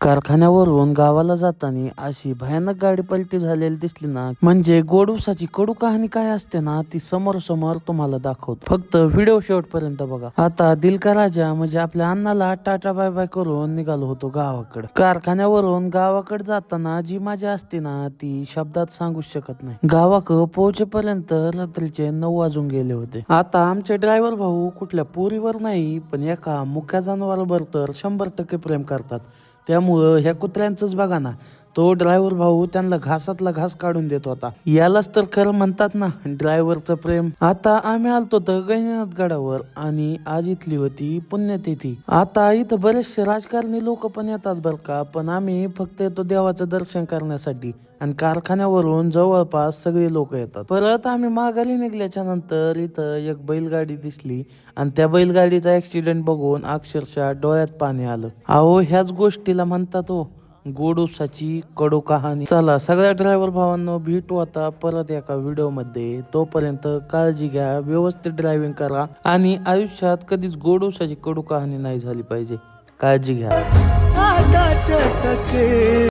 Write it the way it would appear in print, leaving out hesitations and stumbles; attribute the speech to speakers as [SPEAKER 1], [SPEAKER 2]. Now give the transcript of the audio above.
[SPEAKER 1] कारखान्यावरून गावाला जाताना अशी भयानक गाडी पलटी झालेली दिसली ना, म्हणजे गोडूसाची कडू कहाणी काय असते ना, ती समोर समोर तुम्हाला दाखवतो. फक्त व्हिडिओ शेवटपर्यंत बघा. आता दिलका राजा म्हणजे आपल्या अण्णाला टाटा बाय बाय करून निघालो होतो गावाकडे. कारखान्यावरून गावाकडे जाताना जी मजा असते ना, ती शब्दात सांगू शकत नाही. गावाकडे पोहोचेपर्यंत रात्रीचे 9 वाजून गेले होते. आता आमचे ड्रायव्हर भाऊ कुठल्या पोरीवर नाही, पण एका मुख्या जनावरावर तर 100% प्रेम करतात. त्यामुळं ह्या कुत्र्यांचंच बघा ना, तो ड्रायव्हर भाऊ त्यांना घासातला घास काढून देत होता. यालाच तर खरं म्हणतात ना, ड्रायव्हरचं प्रेम. आता आम्ही आलतो तर गहिनीनाथ गडावर आणि आज इथली होती पुण्यतिथी. आता इथं बरेचसे राजकारणी लोक पण येतात बरं का, पण आम्ही फक्त येतो देवाचं दर्शन करण्यासाठी. आणि कारखान्यावरून जवळपास सगळे लोक येतात. परत आम्ही माघारी निघल्याच्या नंतर इथं एक बैलगाडी दिसली आणि त्या बैलगाडीचा ऍक्सिडेंट बघून अक्षरशः डोळ्यात पाणी आलं. अहो, ह्याच गोष्टीला म्हणतात हो गोडूसाची कडू कहाणी. चला सगळ्या ड्रायव्हर भावांनो, भेटू आता परत एका व्हिडिओ मध्ये. तोपर्यंत काळजी घ्या, व्यवस्थित ड्रायव्हिंग करा आणि आयुष्यात कधीच गोडूसाची कडू कहाणी नाही झाली पाहिजे. काळजी घ्या.